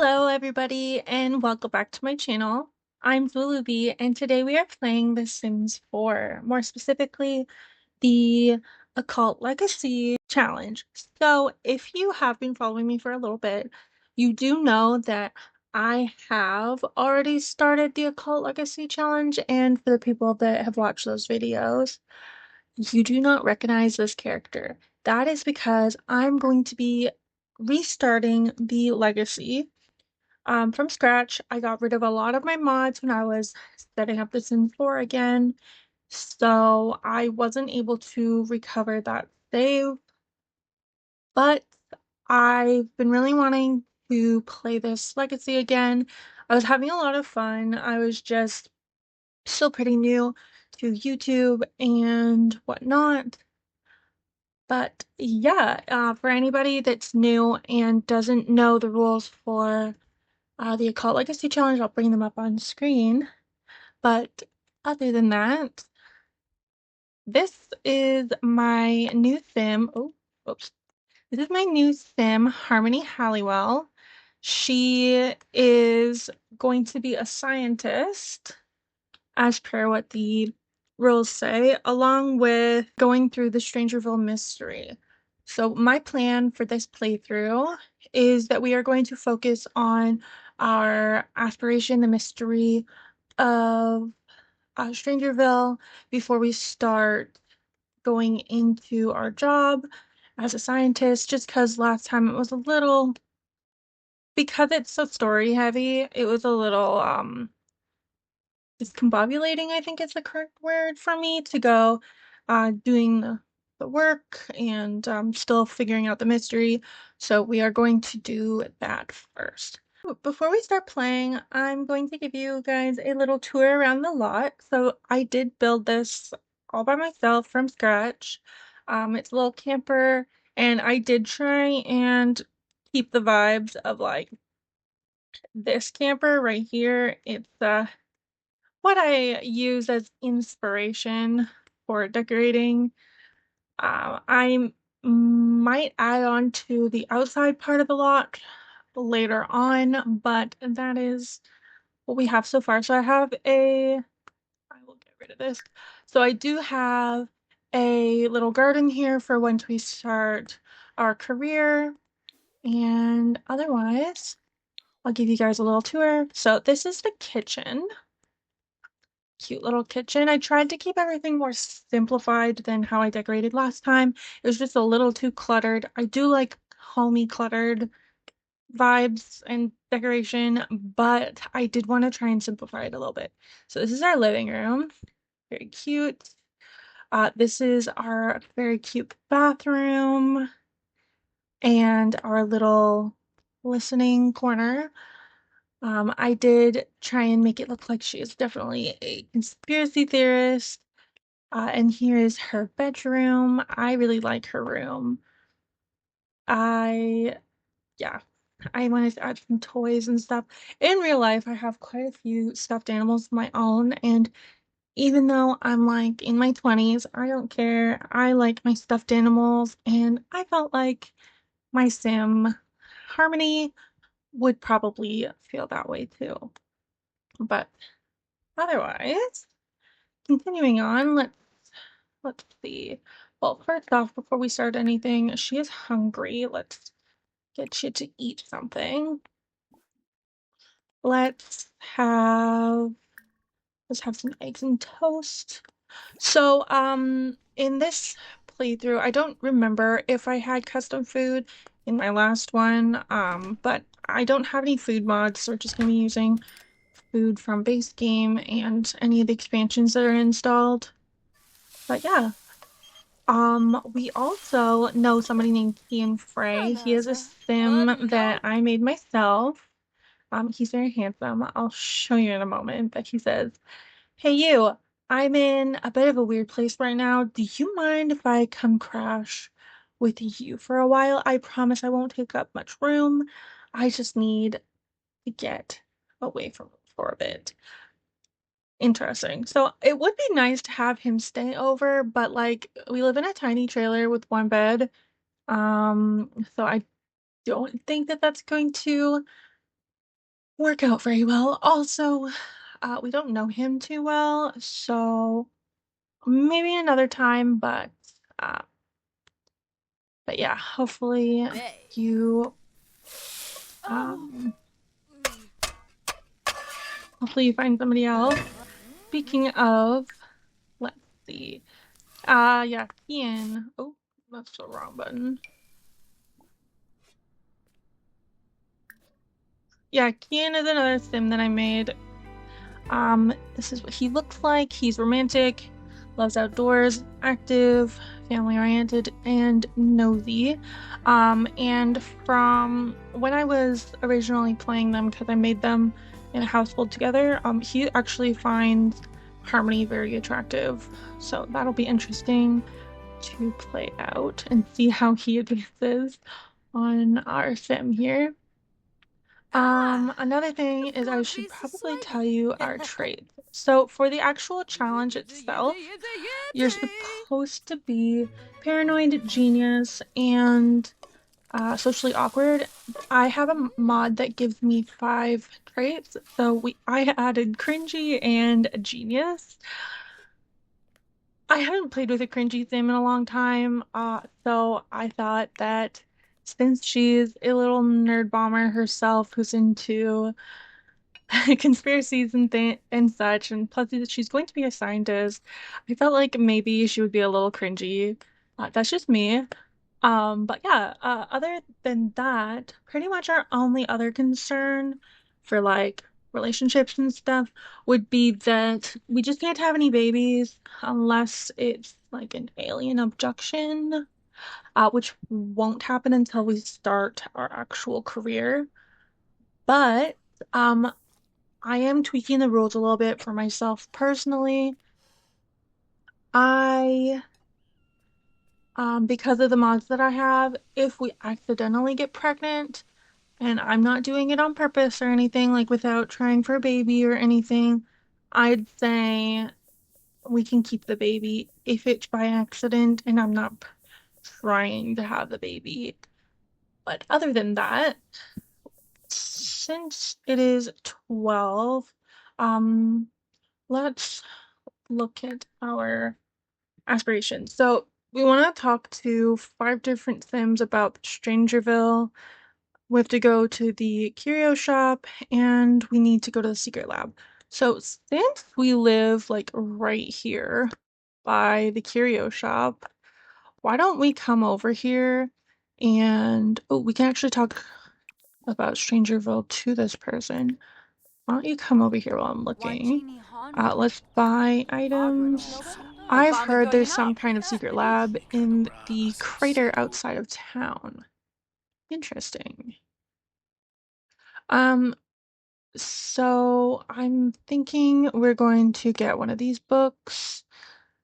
Hello, everybody, and welcome back to my channel. I'm Zwoolubee, and today we are playing The Sims 4, more specifically, the Occult Legacy Challenge. So, if you have been following me for a little bit, you do know that I have already started the Occult Legacy Challenge, and for the people that have watched those videos, you do not recognize this character. That is because I'm going to be restarting the Legacy from scratch. I got rid of a lot of my mods when I was setting up the Sims 4 again, so I wasn't able to recover that save, but I've been really wanting to play this Legacy again. I was having a lot of fun. I was just still pretty new to YouTube and whatnot. But yeah, for anybody that's new and doesn't know the rules for the Occult Legacy Challenge, I'll bring them up on screen. But other than that, this is my new sim. Oh, oops. This is my new sim, Harmony Halliwell. She is going to be a scientist, as per what the rules say, along with going through the Strangerville mystery. So my plan for this playthrough is that we are going to focus on our aspiration, the mystery of Strangerville before we start going into our job as a scientist, just because last time it was a little, because it's so story heavy, it was a little discombobulating, I think is the correct word for me to go doing the work and still figuring out the mystery. So we are going to do that first. Before we start playing, I'm going to give you guys a little tour around the lot. So I did build this all by myself from scratch. It's a little camper, and I did try and keep the vibes of like this camper right here. It's what I use as inspiration for decorating. I might add on to the outside part of the lot later on, but that is what we have so far. So I will get rid of this. So I do have a little garden here for once we start our career, and otherwise, I'll give you guys a little tour. So this is the kitchen. Cute little kitchen. I tried to keep everything more simplified than how I decorated last time. It was just a little too cluttered. I do like homey cluttered vibes and decoration, but I did want to try and simplify it a little bit. So this is our living room. Very cute. This is our very cute bathroom and our little listening corner. I did try and make it look like she is definitely a conspiracy theorist. And here is her bedroom. I really like her room. I, yeah, I wanted to add some toys and stuff. In real life, I have quite a few stuffed animals of my own, and even though I'm like in my 20s, I don't care. I like my stuffed animals, and I felt like my sim, Harmony, would probably feel that way too. But otherwise, continuing on, let's see. Well, first off, before we start anything, she is hungry. Let's get you to eat something. Let's have let's have some eggs and toast. So, in this playthrough, I don't remember if I had custom food in my last one, but I don't have any food mods, so we're just gonna be using food from base game and any of the expansions that are installed. But yeah. We also know somebody named Ian Frey. He is a sim that I made myself. He's very handsome. I'll show you in a moment, but he says, "Hey you, I'm in a bit of a weird place right now. Do you mind if I come crash with you for a while? I promise I won't take up much room. I just need to get away from it for a bit." Interesting. So it would be nice to have him stay over, but like we live in a tiny trailer with one bed. So I don't think that that's going to work out very well. Also, we don't know him too well, so maybe another time, uh, but yeah, Bay. you Oh. um hopefully you find somebody else. Speaking of, let's see. Yeah, Ian. Oh, that's the wrong button. Yeah, Kian is another sim that I made. This is what he looks like. He's romantic, loves outdoors, active, family-oriented, and nosy. And from when I was originally playing them, because I made them in a household together, he actually finds Harmony very attractive. So that'll be interesting to play out and see how he advances on our sim here. Ah. Another thing is I Full should piece of probably tell swaggy. you our traits. So for the actual challenge Yippee, yippee, itself, yippee, you're yippee. supposed to be paranoid, genius, and socially awkward. I have a mod that gives me 5 traits, so I added cringy and genius. I haven't played with a cringy sim in a long time, so I thought that since she's a little nerd bomber herself who's into conspiracies and such, and plus she's going to be a scientist, I felt like maybe she would be a little cringy. That's just me. But yeah, other than that, pretty much our only other concern for like relationships and stuff would be that we just can't have any babies unless it's like an alien abduction, which won't happen until we start our actual career. But um, I am tweaking the rules a little bit for myself personally. I because of the mods that I have, if we accidentally get pregnant, and I'm not doing it on purpose or anything, like without trying for a baby or anything, I'd say we can keep the baby if it's by accident and I'm not trying to have the baby. But other than that, since it is 12, um, let's look at our aspirations. So we want to talk to 5 different Sims about Strangerville. We have to go to the curio shop and we need to go to the secret lab. So since we live like right here by the curio shop, why don't we come over here and oh, we can actually talk about Strangerville to this person. Why don't you come over here while I'm looking? Wajini Hani. Let's buy Margaret, items. oh, I've found the heard there's going some up. kind of secret lab in the crater outside of town. Interesting. Um, So I'm thinking we're going to get one of these books.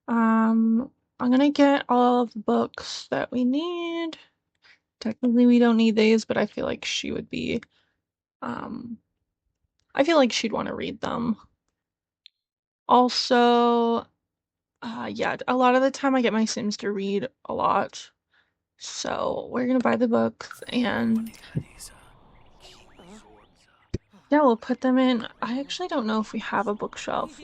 I'm gonna get all of the books that we need. Technically, we don't need these, but um, I feel like she'd want to read them. Also, yeah, a lot of the time I get my Sims to read a lot. So we're gonna buy the books and yeah, we'll put them in. I actually don't know if we have a bookshelf.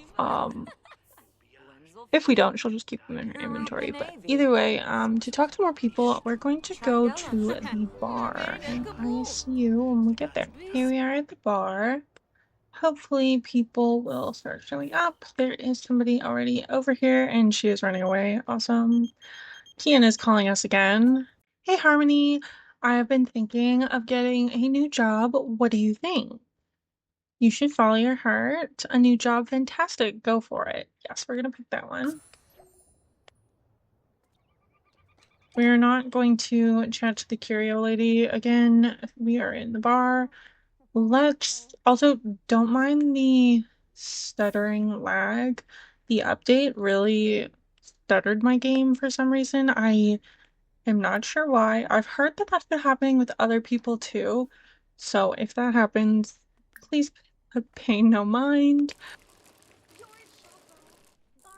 If we don't, she'll just keep them in her inventory. But either way, to talk to more people, we're going to go to the bar, and I will see you when we get there. Here we are at the bar. Hopefully, people will start showing up. There is somebody already over here, and she is running away. Awesome. Kian is calling us again. Hey, Harmony. I have been thinking of getting a new job. What do you think? You should follow your heart. A new job, fantastic. Go for it. Yes, we're gonna pick that one. We're not going to chat to the curio lady again. We are in the bar. Let's also don't mind the stuttering lag. The update really stuttered my game for some reason. I am not sure why. I've heard that that's been happening with other people too. So if that happens, please pay no mind.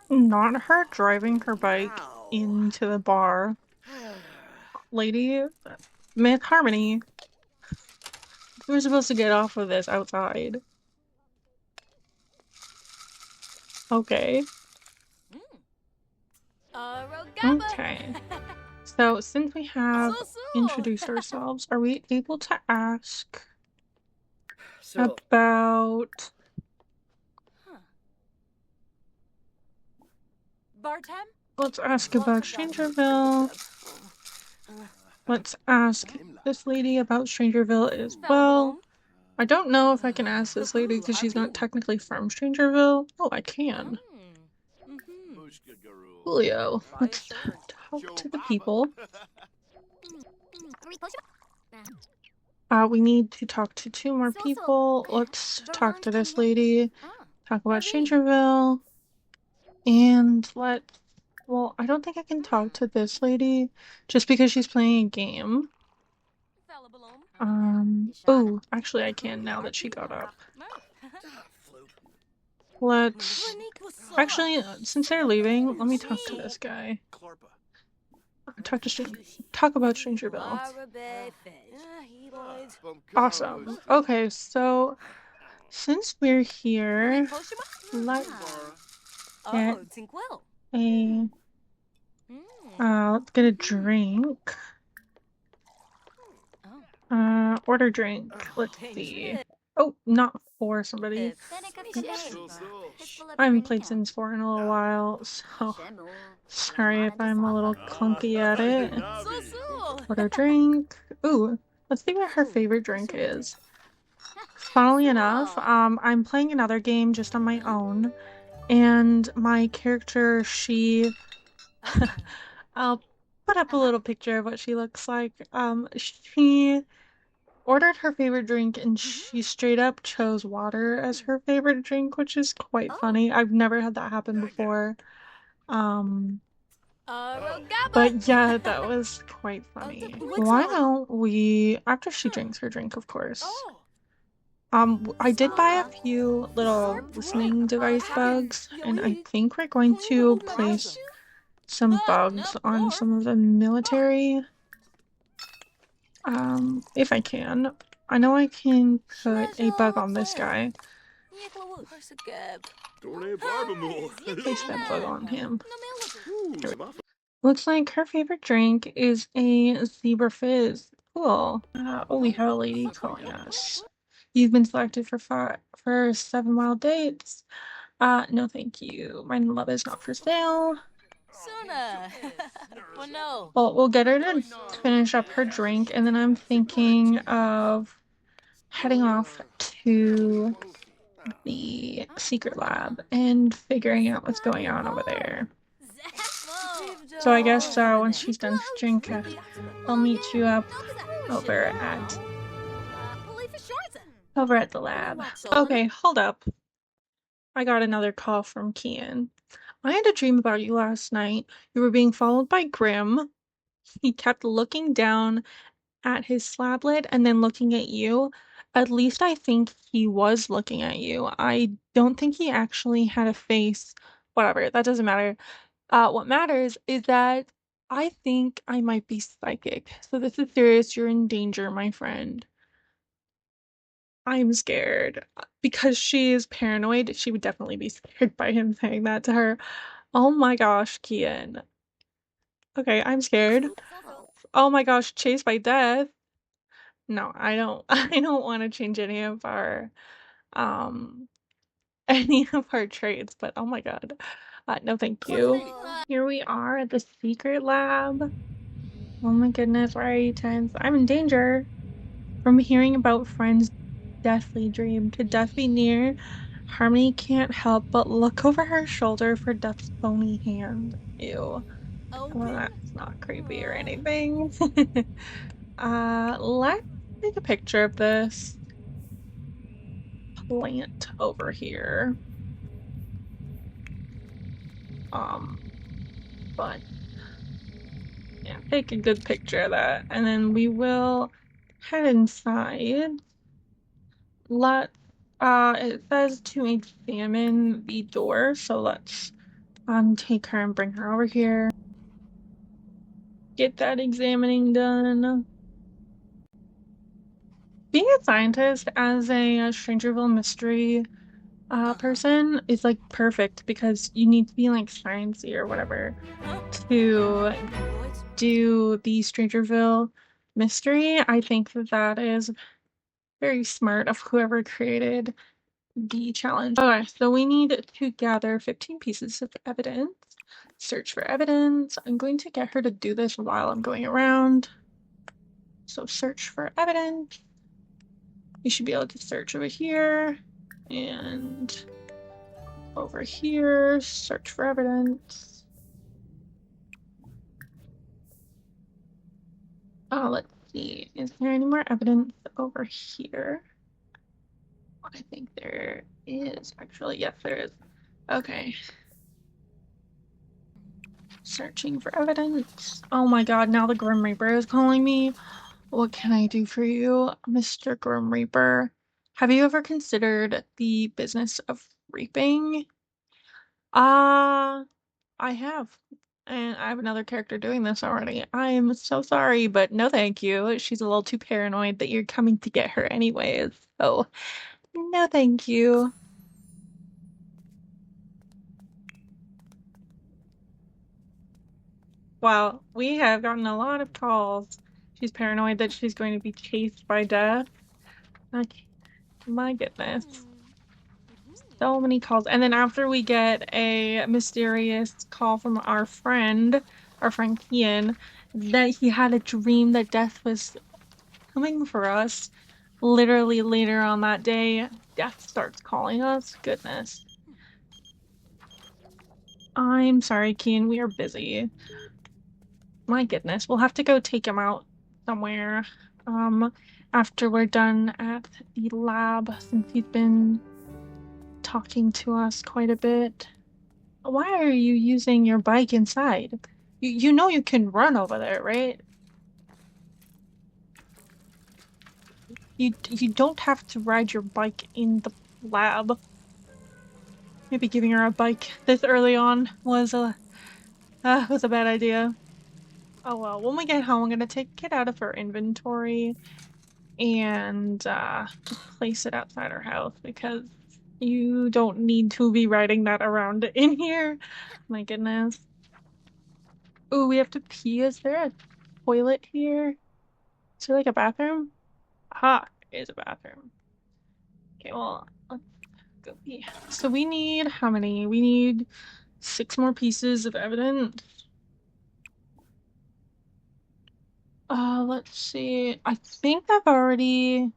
Not her driving her bike Ow. into the bar. Lady, Myth Harmony. We're supposed to get off of this outside. Okay. Okay. So since we have introduced ourselves, are we able to ask about Bartem? let's ask about Strangerville. Let's ask this lady about Strangerville as well. I don't know if I can ask this lady because she's not technically from Strangerville. Oh, I can. Julio, let's talk to the people. We need to talk to 2 more people. Let's talk to this lady, talk about Strangerville, and well, I don't think I can talk to this lady just because she's playing a game. Oh, actually I can now that she got up. Actually, since they're leaving, let me talk to this guy. Talk about Strangerville. Awesome. Okay, so since we're here, let's get let's get a drink. Order drink. Let's see. Oh, not for somebody. I haven't played Sims 4 in a little while, so sorry if I'm a little clunky at it. Order drink. Ooh, let's see what her favorite drink is. Funnily enough, I'm playing another game just on my own, and my character, I'll put up a little picture of what she looks like. She ordered her favorite drink and she straight up chose water as her favorite drink, which is quite funny. I've never had that happen before. But yeah, that was quite funny. Why don't we, after she drinks her drink, of course. I did buy a few little listening device bugs, and I think we're going to place some bugs on some of the military. If I can. I know I can put a bug on this guy. Place that bug on him. Looks like her favorite drink is a zebra fizz. Cool. Oh, we have a lady calling us. You've been selected for 7 wild dates. No thank you. My love is not for sale. Well, we'll get her to finish up her drink, and then I'm thinking of heading off to the secret lab and figuring out what's going on over there. So I guess once she's done her drink, I'll meet you up over at the lab. Okay, hold up. I got another call from Kian. I had a dream about you last night. You were being followed by Grim. He kept looking down at his slab lid and then looking at you. At least I think he was looking at you. I don't think he actually had a face. Whatever, that doesn't matter. What matters is that I think I might be psychic. So this is serious. You're in danger, my friend. I'm scared. Because she is paranoid, she would definitely be scared by him saying that to her. Oh my gosh, Kian. Okay, I'm scared. Oh my gosh, chased by death. No, I don't I don't want to change um any of our traits, but oh my god. No thank you. Here we are at the secret lab. Oh my goodness, why are you tense? I'm in danger. From hearing about friends' deathly dream to death be near, Harmony can't help but look over her shoulder for Death's bony hand. Ew. Well, that's not creepy or anything. Let's take a picture of this plant over here. But yeah, take a good picture of that, and then we will head inside. It says to examine the door, so let's take her and bring her over here. Get that examining done. being a scientist as a Strangerville mystery Uh-huh. person is like perfect because you need to be like sciencey or whatever Huh? to What? do the Strangerville mystery. I think that that is very smart of whoever created the challenge. Okay, so we need to gather 15 pieces of evidence. Search for evidence. I'm going to get her to do this while I'm going around. So search for evidence. You should be able to search over here and over here. Search for evidence. Let's see. Is there any more evidence over here? I think there is actually. Yes, there is. Okay. Searching for evidence. Oh my God, now the Grim Reaper is calling me. What can I do for you, Mr. Grim Reaper? Have you ever considered the business of reaping? Uh, I have. And I have another character doing this already. I'm so sorry, but no thank you. She's a little too paranoid that you're coming to get her anyways. So, no thank you. Wow, we have gotten a lot of calls. She's paranoid that she's going to be chased by death. Okay, my goodness. So many calls. And then after we get a mysterious call from our friend Kian, that he had a dream that death was coming for us. Literally later on that day, death starts calling us. Goodness. I'm sorry, Kian, we are busy. My goodness, we'll have to go take him out somewhere. Um, after we're done at the lab, since he's been talking to us quite a bit. Why are you using your bike inside? You know you can run over there, right? You don't have to ride your bike in the lab. Maybe giving her a bike this early on was a bad idea. Oh well, when we get home, I'm gonna take it out of her inventory and place it outside our house because you don't need to be riding that around in here. My goodness. Ooh, we have to pee. Is there a toilet here? Is there like a bathroom? Aha, there is a bathroom. Okay, well, let's go pee. So we need how many? We need 6 more pieces of evidence. Let's see. I think I've already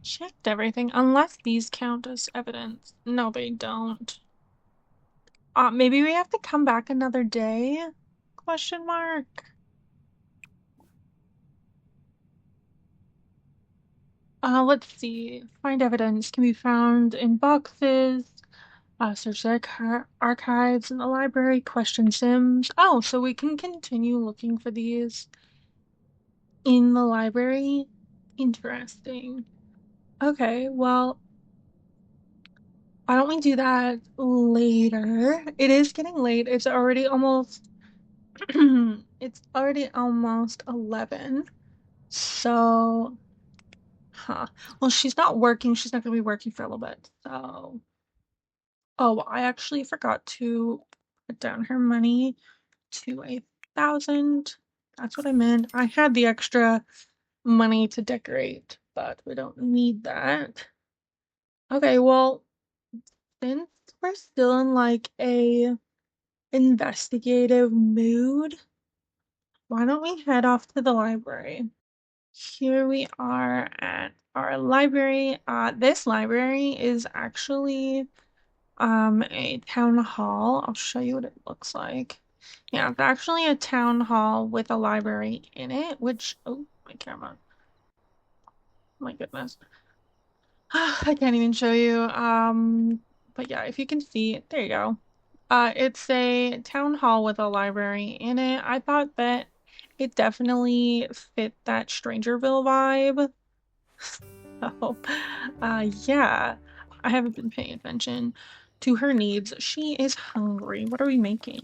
checked everything, unless these count as evidence. No, they don't. Maybe we have to come back another day? Question mark. Let's see. Find evidence can be found in boxes. Search the archives in the library. Question Sims. Oh, so we can continue looking for these in the library. Interesting. Okay, well, why don't we do that later? It is getting late. It's already almost it's already almost 11. So, huh. Well, she's not working. She's not gonna be working for a little bit. So, oh, I actually forgot to put down her money to 1,000. That's what I meant. I had the extra money to decorate, but we don't need that. Okay, well, since we're still in like a investigative mood, why don't we head off to the library? Here we are at our library. This library is actually a town hall. I'll show you what it looks like. Yeah, it's actually a town hall with a library in it, which, oh, my camera. My goodness. I can't even show you. But yeah, if you can see, there you go. It's a town hall with a library in it. I thought that it definitely fit that Strangerville vibe. So, yeah, I haven't been paying attention to her needs. She is hungry. What are we making?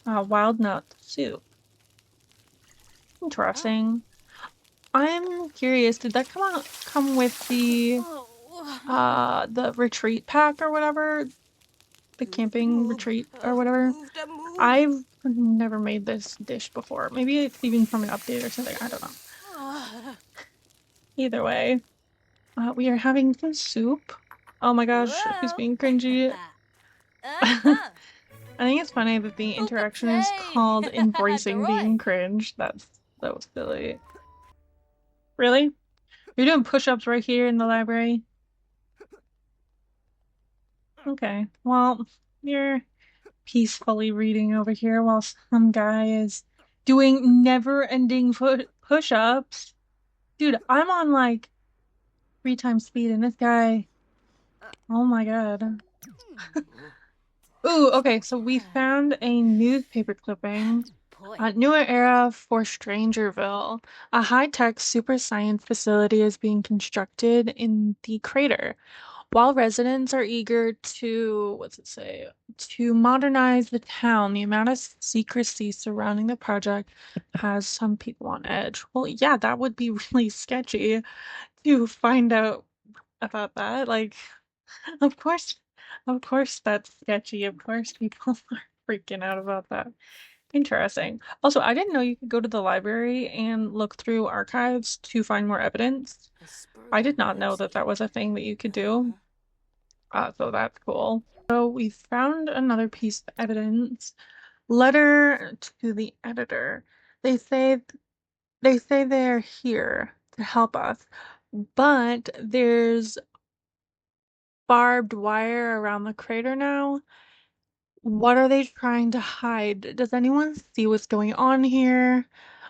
Wild nut soup. Oh. Interesting. I'm curious, did that come with the retreat pack or whatever? The camping retreat or whatever? Move the move. I've never made this dish before. Maybe it's even from an update or something. I don't know. Either way, we are having some soup. Oh my gosh, who's being cringy? Uh-huh. I think it's funny that the Who could interaction is say? called embracing Right. being cringe. That's so silly. Really? You're doing push-ups right here in the library? Okay. Well, you're peacefully reading over here while some guy is doing never-ending push-ups. Dude, I'm on like 3 times speed and this guy, oh my God. Ooh, okay, so we found a newspaper clipping. Boy. Newer era for Strangerville. A high-tech super science facility is being constructed in the crater. While residents are eager to, what's it say, to modernize the town, the amount of secrecy surrounding the project has some people on edge. Well, yeah, that would be really sketchy to find out about that. Like, of course, of course that's sketchy. Of course people are freaking out about that. Interesting. Also, I didn't know you could go to the library and look through archives to find more evidence. I did not know that that was a thing that you could do. So that's cool. So we found another piece of evidence. Letter to the editor. They say they're here to help us, but there's barbed wire around the crater now. What are they trying to hide? Does anyone see what's going on here?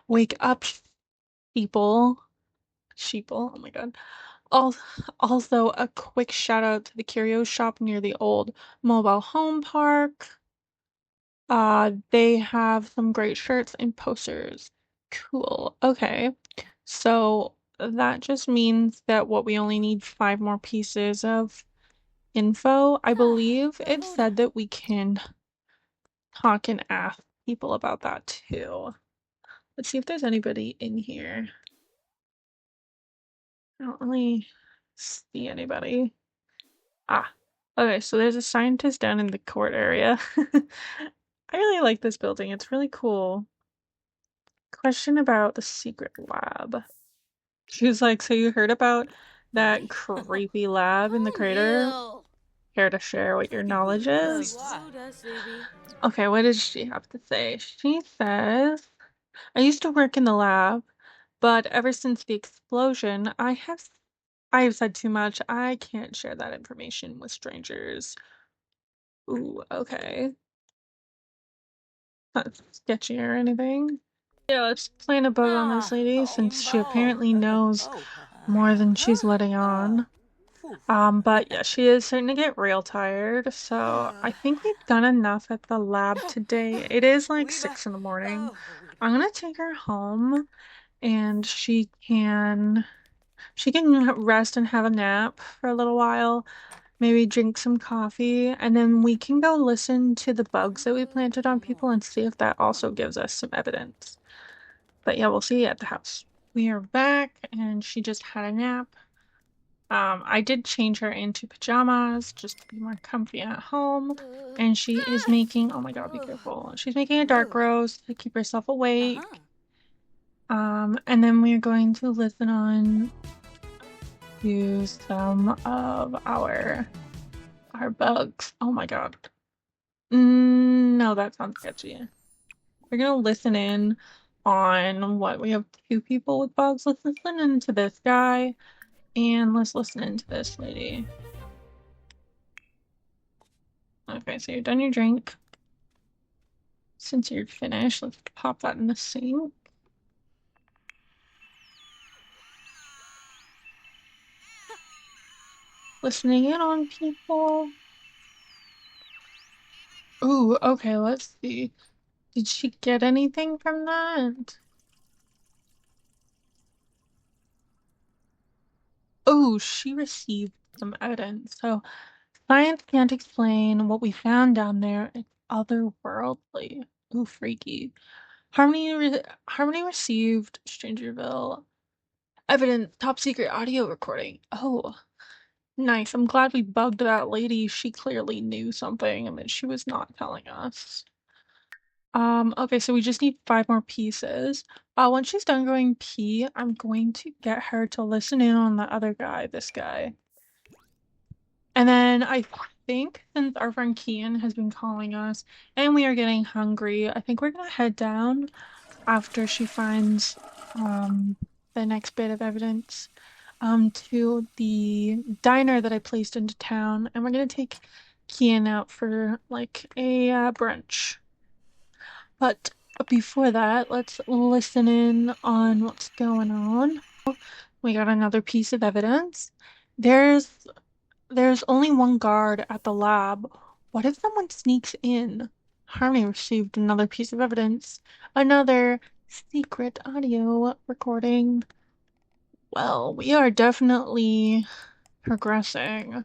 Wake up, people. Sheeple. Oh my God. Also, a quick shout out to the curio shop near the old mobile home park. They have some great shirts and posters. Cool. Okay. So that just means that what we only need 5 more pieces of info. I believe it said that we can talk and ask people about that too. Let's see if there's anybody in here. I don't really see anybody. Ah, okay, so there's a scientist down in the court area. I really like this building. It's really cool. Question about the secret lab. She was like, so you heard about that creepy lab in the crater? Hill. Care to share what your knowledge is? Zwoolubee. Okay, what does she have to say? She says, I used to work in the lab, but ever since the explosion, I have said too much. I can't share that information with strangers. Ooh, okay. Not sketchy or anything. Yeah, let's plant a bug on this lady since she apparently knows more than she's letting on. But yeah, she is starting to get real tired, so I think we've done enough at the lab today. It is like 6 in the morning. I'm gonna take her home and she can rest and have a nap for a little while, maybe drink some coffee, and then we can go listen to the bugs that we planted on people and see if that also gives us some evidence. But yeah, we'll see you at the house. We are back and she just had a nap. I did change her into pajamas just to be more comfy at home. And she is making, oh my God, be careful. She's making a dark roast to keep herself awake. And then we're going to listen on to some of our bugs. Oh my God. No, that sounds sketchy. We're gonna listen in on what we have 2 people with bugs. Let's listen into this guy and let's listen into this lady. Okay, so you've done your drink. Since you're finished, let's pop that in the sink. Listening in on people. Ooh, okay, let's see. Did she get anything from that? Oh, she received some evidence. So science can't explain what we found down there. It's otherworldly. Ooh, freaky. Harmony received Strangerville. Evidence, top secret audio recording. Oh, nice. I'm glad we bugged that lady. She clearly knew something and that she was not telling us. Okay, so we just need 5 more pieces. Once she's done going pee, I'm going to get her to listen in on the other guy, this guy. And then I think since our friend Kian has been calling us and we are getting hungry, I think we're gonna head down after she finds the next bit of evidence to the diner that I placed into town, and we're gonna take Kian out for like a brunch. But before that, let's listen in on what's going on. We got another piece of evidence. There's there's only one guard at the lab. What if someone sneaks in? Harmony received another piece of evidence. Another secret audio recording. Well, we are definitely progressing.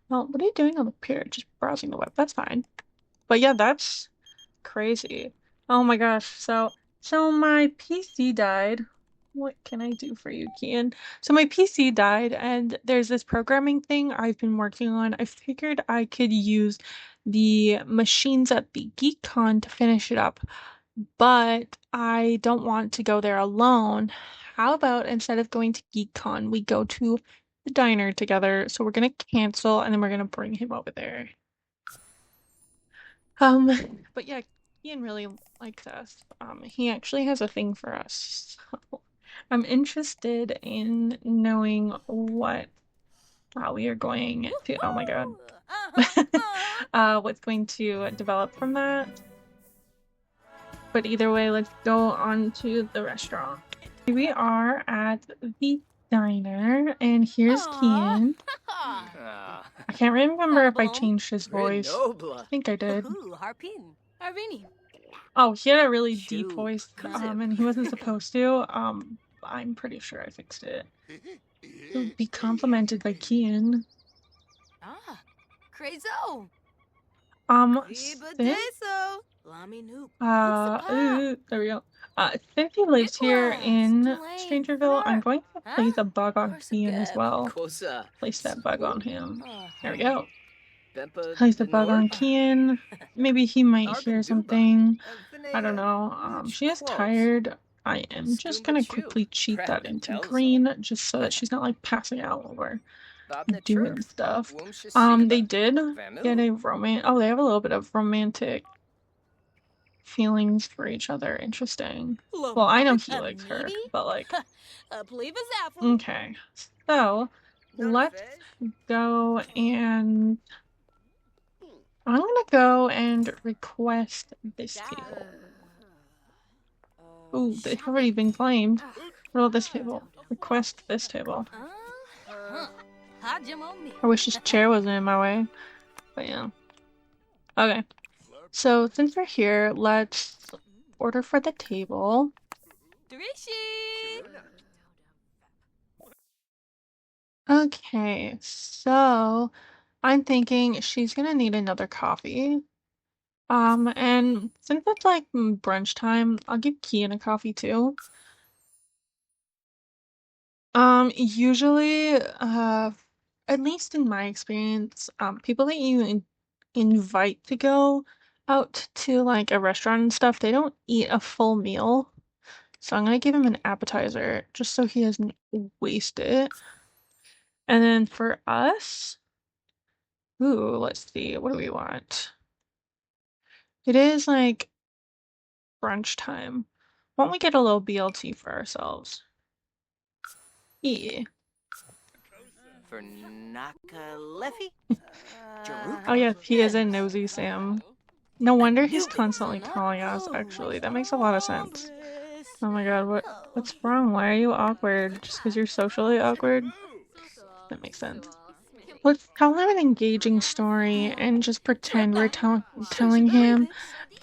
Well, what are you doing on the pier? Just browsing the web. That's fine. But yeah, that's crazy. Oh my gosh. So my PC died. What can I do for you, Kian? So my PC died and there's this programming thing I've been working on. I figured I could use the machines at the GeekCon to finish it up, but I don't want to go there alone. How about instead of going to GeekCon, we go to the diner together? So we're gonna cancel and then we're gonna bring him over there. Um, but yeah, Ian really likes us. He actually has a thing for us. So I'm interested in knowing what we are going to, oh my God, what's going to develop from that. But either way, let's go on to the restaurant. We are at the diner, and here's Kian. I can't remember if I changed his voice. I think I did. Harpin. Arvini. Oh, he had a really deep Shoo. voice, Kuzip. and he wasn't supposed to. I'm pretty sure I fixed it. He'll be complimented by Kian. Ah. Crazo. Since, Ibadeso. Lami Noop. there we go. Since he lives here in Tulane. Strangerville, I'm going to place a bug on Corsa Kian as Gab. well. Kosa. Place that bug on him. Ah. There we go. Bempa Place the bug on Denor? Kian. Maybe he might hear Arbin Duba. something. I don't Vinaya. know. Mitch She is Close. tired. I am just gonna Skoomba Chew. quickly cheat that Prep into Elzo. green, just so that she's not like passing out while we're Bobna doing Church. stuff. Womb They Shasiba. did get Vamu. a romance. Oh, they have a little bit of romantic feelings for each other. Interesting. Well, I know he likes her, but like, okay. So let's go and I'm gonna go and request this table. Ooh, they've already been claimed. What about this table? Request this table. I wish this chair wasn't in my way, but yeah. Okay. So since we're here, let's order for the table. Okay, so I'm thinking she's gonna need another coffee. And since it's like brunch time, I'll give Kian a coffee too. Usually, at least in my experience, people that you invite to go out to like a restaurant and stuff, they don't eat a full meal. So I'm gonna give him an appetizer just so he doesn't waste it. And then for us, ooh, let's see, what do we want? It is like brunch time. Why don't we get a little BLT for ourselves? Yeah. For Nakalefi? Oh yeah, he is a nosy Sam. No wonder he's constantly calling us, actually. That makes a lot of sense. Oh my god, what's wrong? Why are you awkward? Just because you're socially awkward? That makes sense. Let's tell him an engaging story and just pretend we're telling him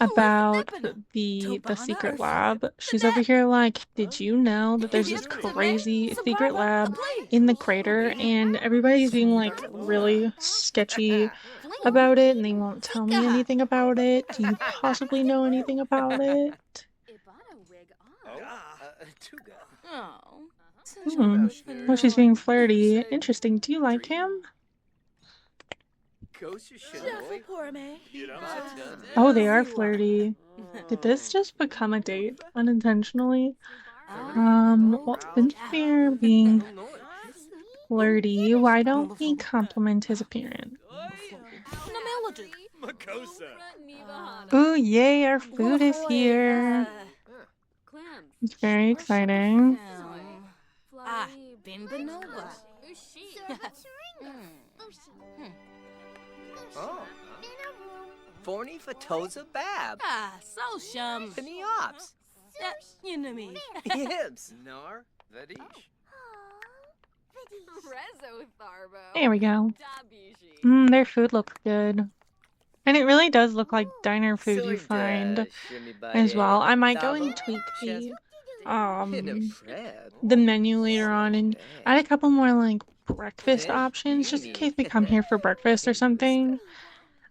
about the secret lab. She's over here like, did you know that there's this crazy secret lab in the crater and everybody's being like really sketchy about it and they won't tell me anything about it. Do you possibly know anything about it? Tuga. Oh. Hmm. Oh, she's being flirty. Interesting. Do you like him? Oh, they are flirty. Did this just become a date unintentionally? Well, since we're being flirty, why don't we compliment his appearance? Ooh, yay, our food is here. It's very exciting. Oh. Forny Fatoza Bab. So shum. Peniops. Yinami. Yibs. Nar. Vedish. There we go. Their food looks good. And it really does look like diner food you find as well. I might go and tweak the menu later on and add a couple more like breakfast options just in case we come here for breakfast or something.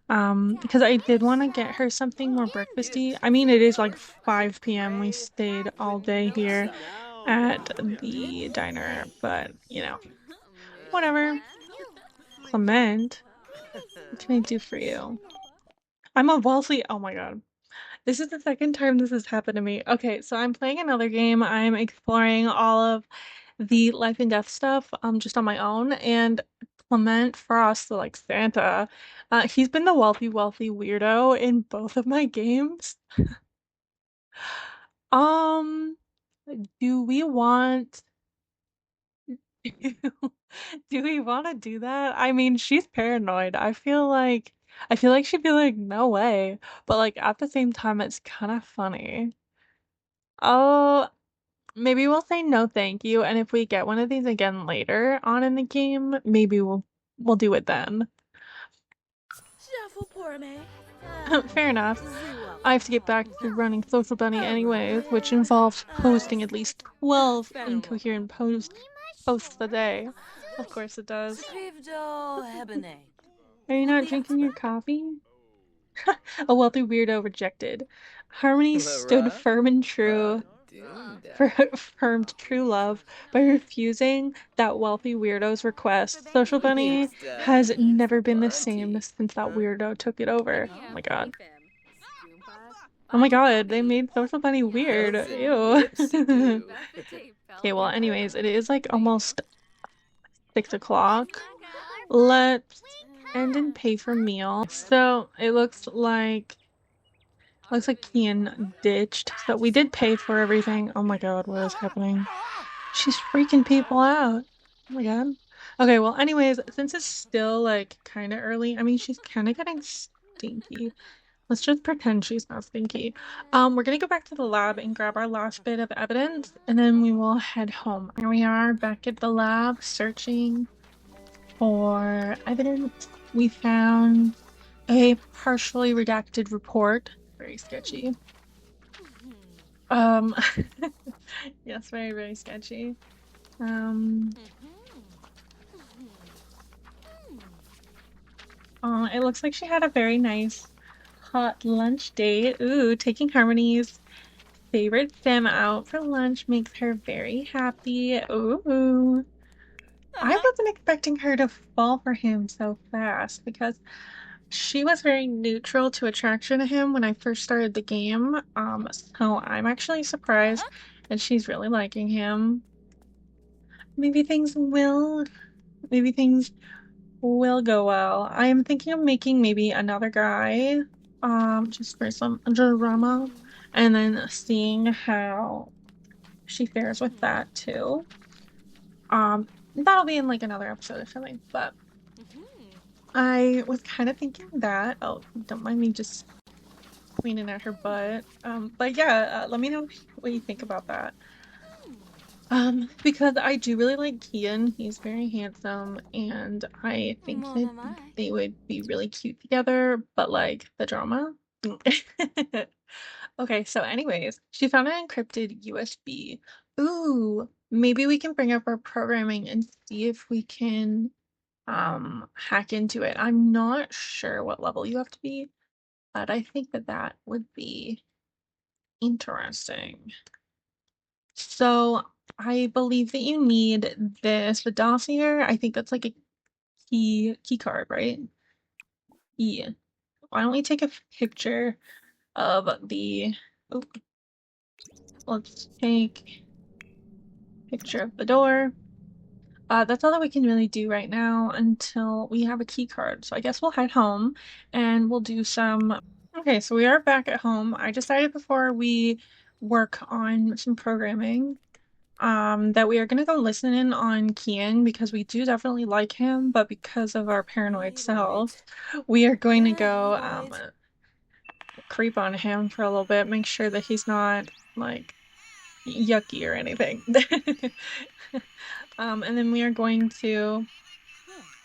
Because I did want to get her something more breakfasty. I mean, it is like 5 p.m. We stayed all day here at the diner, but you know, whatever. Clement, what can I do for you? I'm a wealthy. Oh my God. This is the second time this has happened to me. Okay, so I'm playing another game. I'm exploring all of the life and death stuff just on my own, and Clement Frost, so like Santa, he's been the wealthy weirdo in both of my games. Um, do we want do we want to do that? I mean, she's paranoid. I feel like she'd be like, "No way." But like at the same time it's kind of funny. Oh, maybe we'll say no thank you, and if we get one of these again later on in the game, maybe we'll do it then. Fair enough. I have to get back to running Social Bunny anyways, which involves posting at least 12 incoherent posts a day. Of course it does. Are you not drinking your coffee? A wealthy weirdo rejected. Harmony stood firm and true for affirmed true love by refusing that wealthy weirdo's request. Social Bunny has never been the same since that weirdo took it over. Oh my God. Oh my God, they made Social Bunny weird. Ew. Okay, well, anyways, it is like almost 6 o'clock. Let's end and pay for meal. So it looks like Kian ditched. So we did pay for everything. Oh my God, what is happening? She's freaking people out. Oh my God. Okay, well, anyways, since it's still like kind of early, I mean, she's kind of getting stinky. Let's just pretend she's not stinky. We're gonna go back to the lab and grab our last bit of evidence, and then we will head home. Here we are back at the lab searching for evidence. We found a partially redacted report. Very sketchy. Um, yes, very sketchy. It looks like she had a very nice hot lunch date. Ooh, taking Harmony's favorite sim out for lunch makes her very happy. Ooh. I wasn't expecting her to fall for him so fast because she was very neutral to attraction to him when I first started the game. So I'm actually surprised and she's really liking him. Maybe things will, maybe things will go well. I'm thinking of making maybe another guy, just for some drama, and then seeing how she fares with that too. That'll be in like another episode or something, but I was kind of thinking that. Oh, don't mind me just cleaning at her butt. But yeah, let me know what you think about that. Because I do really like Kian. He's very handsome, and I think that they would be really cute together, but like the drama. Okay, so anyways, she found an encrypted USB. Ooh, maybe we can bring up our programming and see if we can hack into it. I'm not sure what level you have to be, but I think that that would be interesting. So I believe that you need this, the dossier. I think that's like a key card, right? Yeah. Why don't we take a picture of the, oh, let's take a picture of the door. That's all that we can really do right now until we have a key card. So I guess we'll head home and we'll do some. Okay, so we are back at home. I decided before we work on some programming, that we are gonna go listen in on Kian because we do definitely like him, but because of our paranoid selves, we are going to go creep on him for a little bit, make sure that he's not like yucky or anything. And then we are going to.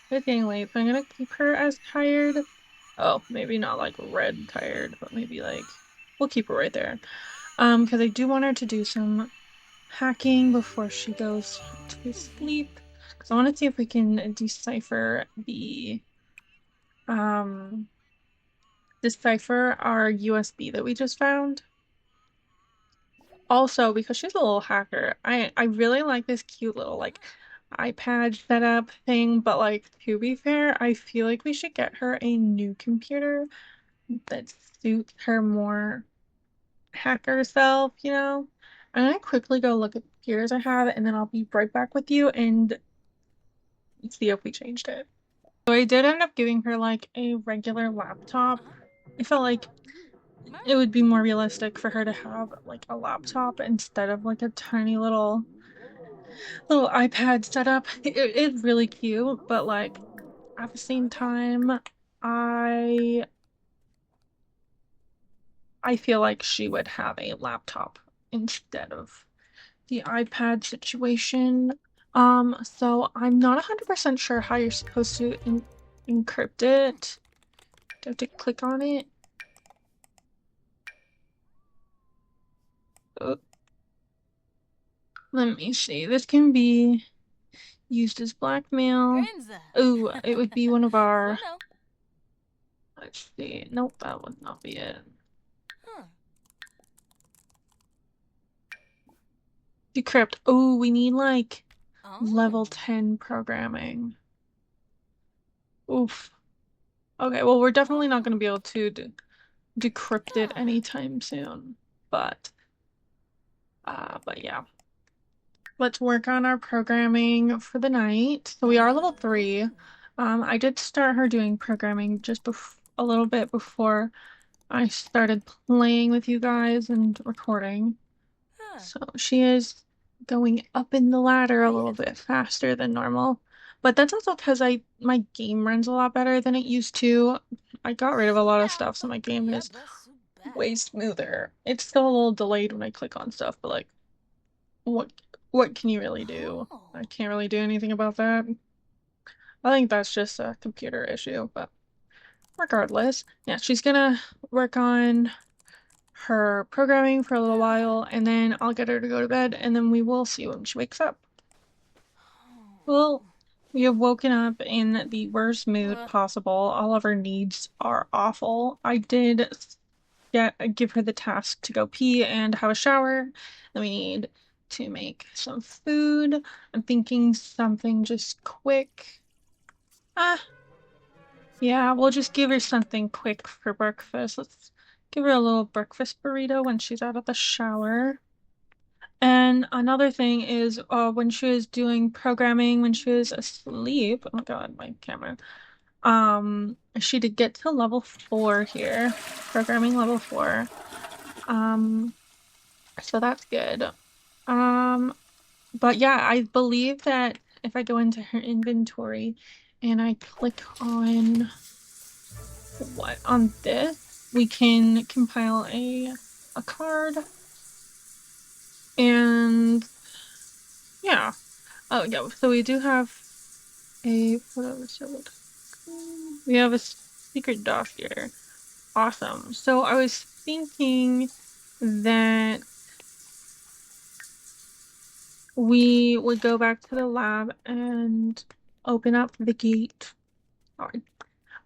It's getting late, so I'm gonna keep her as tired. Oh, maybe not like red tired, but maybe like we'll keep her right there. Because I do want her to do some hacking before she goes to sleep. Because I want to see if we can um decipher our USB that we just found. Also, because she's a little hacker, I really like this cute little like iPad setup thing, but like to be fair, I feel like we should get her a new computer that suits her more hacker self, you know? I'm gonna quickly go look at the computers I have and then I'll be right back with you and see if we changed it. So I did end up giving her like a regular laptop. I felt like it would be more realistic for her to have like a laptop instead of like a tiny little iPad setup. It's really cute, but like at the same time, I I feel like she would have a laptop instead of the iPad situation. So I'm not 100% sure how you're supposed to encrypt it. Do I have to click on it? Uh, Let me see. This can be used as blackmail. Grinza. Oh, it would be one of our. Bueno. Let's see. Nope, that would not be it. Huh. Decrypt. Oh, we need like level Oh. 10 programming. Oof. Okay, well, we're definitely not going to be able to decrypt it Ah. anytime soon. But yeah. Let's work on our programming for the night. So we are level 3. I did start her doing programming just a little bit before I started playing with you guys and recording. Huh. So she is going up in the ladder a Oh, little yeah. bit faster than normal. But that's also because my game runs a lot better than it used to. I got rid of a lot of Suba. stuff, so my game is Yabba suba. way smoother. It's still a little delayed when I click on stuff, but like what what can you really do? I Oh. can't really do anything about that. I think that's just a computer issue, but regardless, yeah, she's gonna work on her programming for a little Huh. while, and then I'll get her to go to bed, and then we will see when she wakes up. Well, Oh. we have woken up in the worst mood Uh, possible. All of our needs are awful. I did give her the task to go pee and have a shower. Then we need to make some food. I'm thinking something just quick. Ah, yeah, we'll just give her something quick for breakfast. Let's give her a little breakfast burrito when she's out of the shower. And another thing is, when she was doing programming, when she was asleep, oh my God, my camera. She did get to level 4 here, programming level 4. Um, so that's good. Um, but yeah, I believe that if I go into her inventory and I click on on this, we can compile a card and yeah. Oh yeah, so we do have a whatever so we have a secret dossier. Awesome. So I was thinking that we would go back to the lab and open up the gate. Or-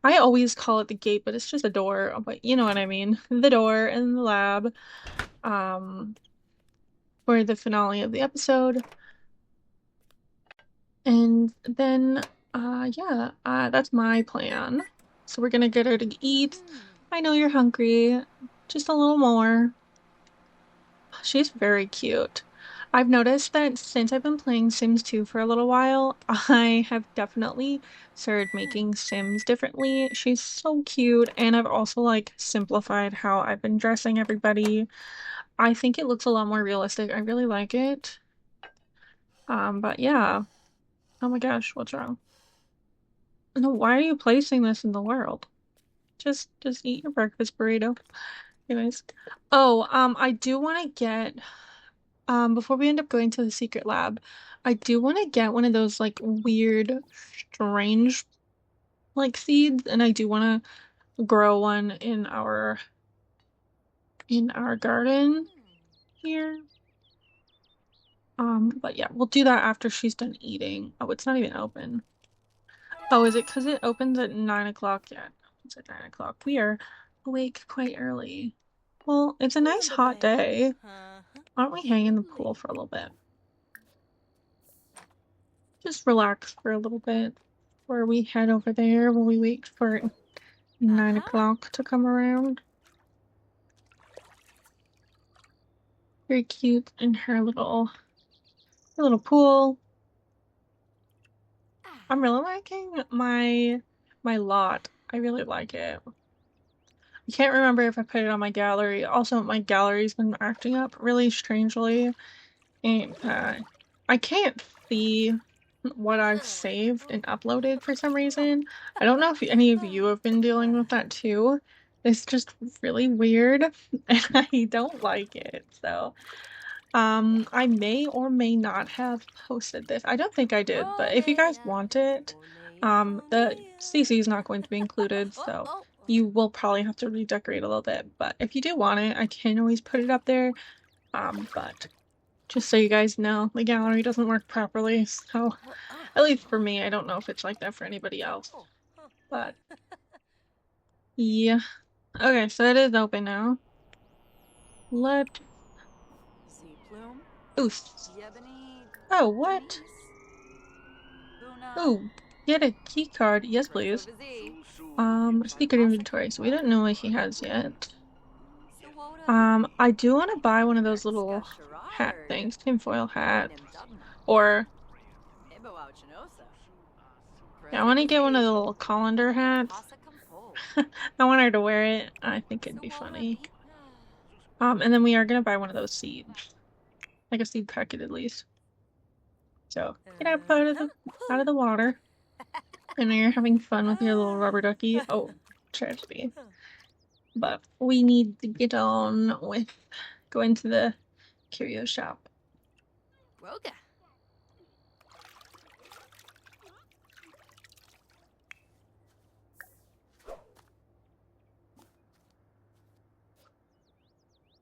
I always call it the gate, but it's just a door, but you know what I mean. The door in the lab, um, for the finale of the episode. And then, yeah, that's my plan. So we're gonna get her to eat. I know you're hungry. Just a little more. She's very cute. I've noticed that since I've been playing Sims 2 for a little while, I have definitely started making Sims differently. She's so cute, and I've also like simplified how I've been dressing everybody. I think it looks a lot more realistic. I really like it. But yeah. Oh my gosh, what's wrong? No, why are you placing this in the world? Just eat your breakfast burrito. Anyways. Oh, I do want to get before we end up going to the secret lab, I do want to get one of those like weird, strange like seeds, and I do want to grow one in our garden here. But yeah, we'll do that after she's done eating. Oh, it's not even open. Oh, is it because it opens at 9 o'clock yet? It's at 9 o'clock. We are awake quite early. Well, it's a nice hot day. Aren't we hanging in the pool for a little bit? Just relax for a little bit before we head over there while we wait for 9 o'clock to come around. Very cute in her little pool. I'm really liking my lot. I really like it. I can't remember if I put it on my gallery. Also, my gallery's been acting up really strangely, and I can't see what I've saved and uploaded for some reason. I don't know if any of you have been dealing with that too. It's just really weird, and I don't like it. So, I may or may not have posted this. I don't think I did, but if you guys want it, the CC is not going to be included, so you will probably have to redecorate a little bit. But if you do want it, I can always put it up there. But just so you guys know, the gallery doesn't work properly, so at least for me, I don't know if it's like that for anybody else. But yeah. Okay, so it is open now. Let Oost. Oh, what? Oh, get a key card. Yes, please. Secret inventory. So we don't know what he has yet. I do want to buy one of those little hat things, tinfoil hat, or yeah, I want to get one of the little colander hats. I want her to wear it. I think it'd be funny. And then we are gonna buy one of those seeds, like a seed packet at least. So get out of the water. I know you're having fun with your little rubber ducky. Oh, tragedy. But we need to get on with going to the curio shop. Roga.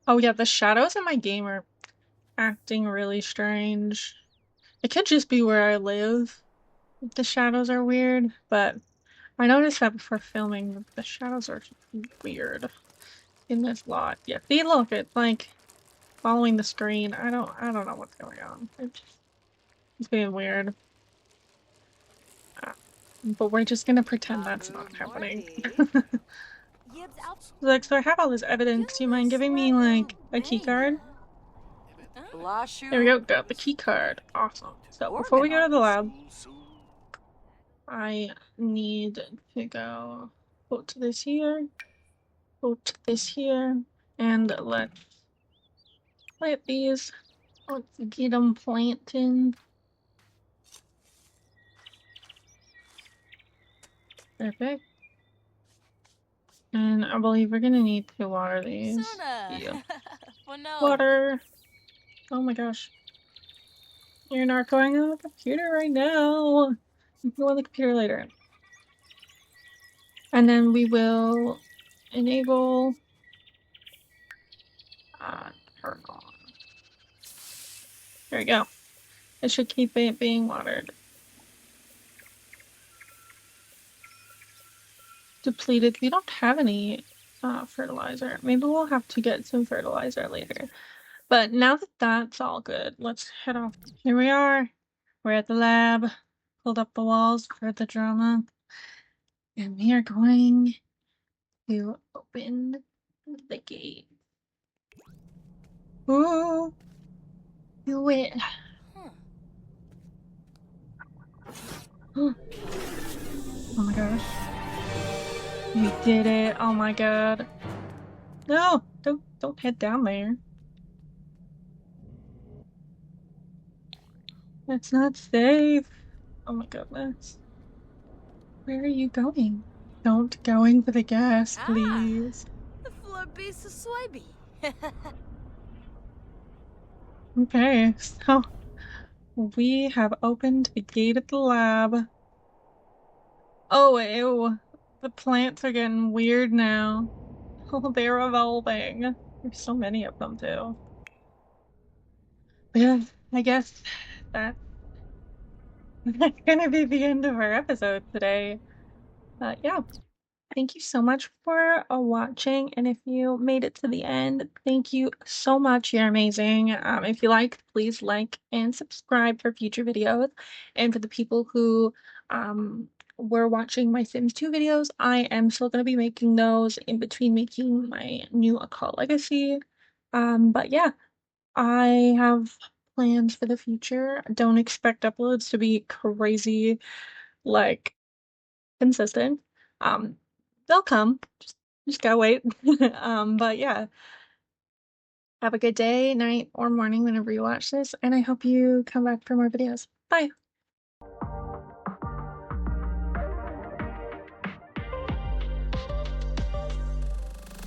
Oh yeah, the shadows in my game are acting really strange. It could just be where I live. The shadows are weird, but I noticed that before filming, the shadows are weird in this lot. Yeah, see, look, it's like following the screen. I don't know what's going on. It's being weird. But we're just gonna pretend that's not happening. Like, so I have all this evidence. Do you mind giving me, like, a key card? There we go, got the key card. Awesome. So, before we go to the lab, I need to go put this here, put this here, and let's plant these. Let's get them planted. Perfect. And I believe we're gonna need to water these. Yeah. Water. Oh my gosh. You're not going on the computer right now. You can go on the computer later. And then we will enable turn on. There we go. It should keep it being watered. Depleted. We don't have any fertilizer. Maybe we'll have to get some fertilizer later. But now that that's all good, let's head off. Here we are. We're at the lab. Pulled up the walls for the drama. And we are going to open the gate. Ooh. Do it. Oh my gosh. We did it. Oh my god. No, don't head down there. That's not safe. Oh my goodness. Where are you going? Don't go into the gas, please. The floor beast of Zwoolubee. Okay, so we have opened the gate at the lab. Oh, ew. The plants are getting weird now. Oh, they're evolving. There's so many of them, too. But yeah, I guess that's gonna be the end of our episode today. But yeah. Thank you so much for watching, and if you made it to the end, thank you so much. You're amazing. If you liked, please like and subscribe for future videos. And for the people who were watching my Sims 2 videos, I am still going to be making those in between making my new Occult Legacy. But yeah, I have plans for the future. Don't expect uploads to be crazy, like consistent. Um, they'll come. Just gotta wait. But yeah, have a good day, night, or morning whenever you watch this, and I hope you come back for more videos. Bye.